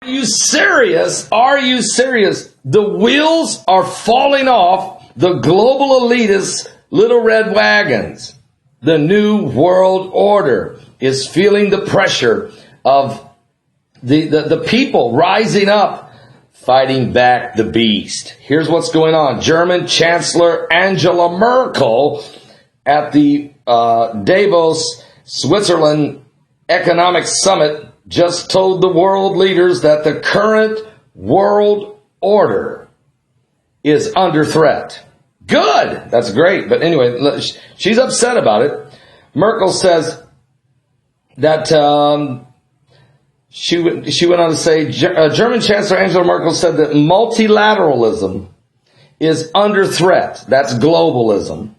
Are you serious? Are you serious? The wheels are falling off the global elitists' little red wagons. The new world order is feeling the pressure of the people rising up, fighting back the beast. Here's what's going on. German Chancellor Angela Merkel at the Davos, Switzerland Economic Summit just told the world leaders that the current world order is under threat. Good. That's great. But anyway, she's upset about it. Merkel says that she went on to say, German Chancellor Angela Merkel said that multilateralism is under threat. That's globalism.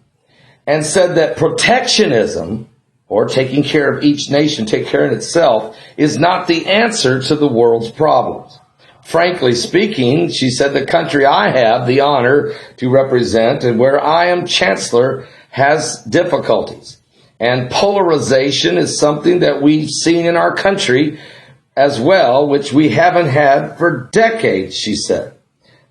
And said that protectionism, or taking care of each nation, take care of itself, is not the answer to the world's problems. Frankly speaking, she said, the country I have the honor to represent and where I am chancellor has difficulties. And polarization is something that we've seen in our country as well, which we haven't had for decades, she said.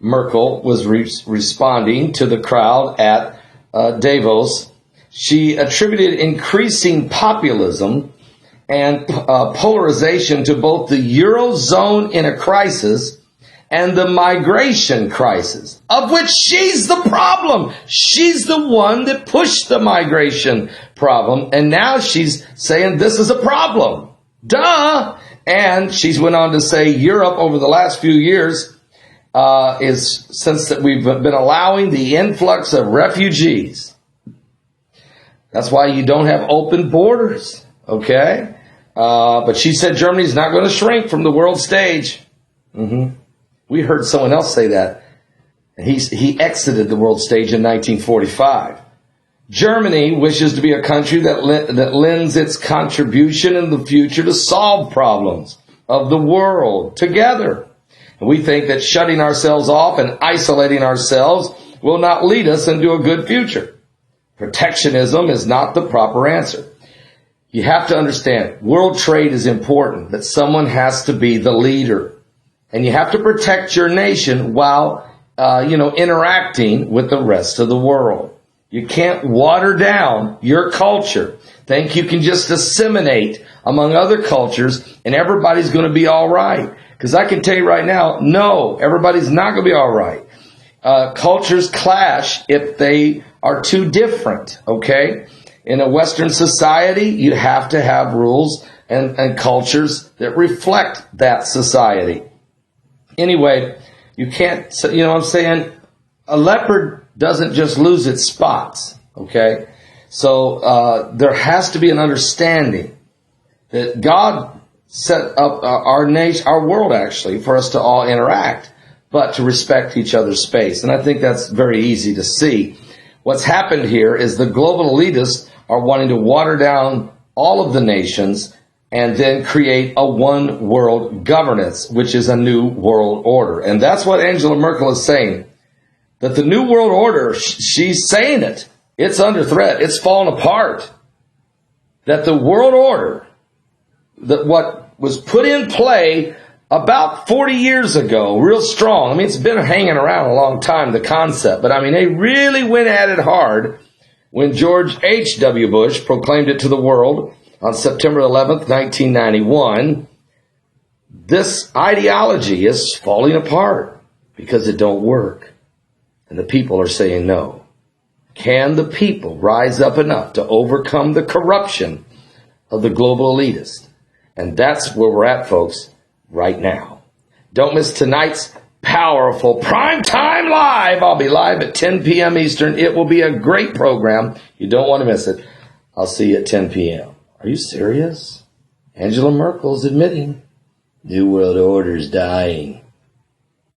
Merkel was responding to the crowd at Davos. She attributed increasing populism and polarization to both the Eurozone in a crisis and the migration crisis, of which she's the problem. She's the one that pushed the migration problem, and now she's saying this is a problem. Duh! And she went on to say Europe over the last few years is since that we've been allowing the influx of refugees. That's why you don't have open borders, okay? But she said Germany's not going to shrink from the world stage. We heard someone else say that. He exited the world stage in 1945. Germany wishes to be a country that lends its contribution in the future to solve problems of the world together. And we think that shutting ourselves off and isolating ourselves will not lead us into a good future. Protectionism is not the proper answer. You have to understand, world trade is important, but someone has to be the leader. And you have to protect your nation while, interacting with the rest of the world. You can't water down your culture. Think you can just disseminate among other cultures and everybody's going to be all right. Because I can tell you right now, no, everybody's not going to be all right. Cultures clash if they are too different, okay? In a Western society, you have to have rules and cultures that reflect that society. Anyway, you can't, you know what I'm saying? A leopard doesn't just lose its spots, okay? So there has to be an understanding that God set up our nation, our world actually, for us to all interact, but to respect each other's space. And I think that's very easy to see. What's happened here is the global elitists are wanting to water down all of the nations and then create a one world governance, which is a new world order. And that's what Angela Merkel is saying. That the new world order, she's saying it. It's under threat. It's falling apart. That the world order, that what was put in play about 40 years ago, real strong. I mean, it's been hanging around a long time, the concept. But I mean, they really went at it hard when George H.W. Bush proclaimed it to the world on September 11th, 1991. This ideology is falling apart because it don't work. And the people are saying no. Can the people rise up enough to overcome the corruption of the global elitists? And that's where we're at, folks, right now. Don't miss tonight's powerful Primetime Live. I'll be live at 10 p.m. Eastern. It will be a great program. You don't want to miss it. I'll see you at 10 p.m. Are you serious? Angela Merkel's admitting New World Order's dying.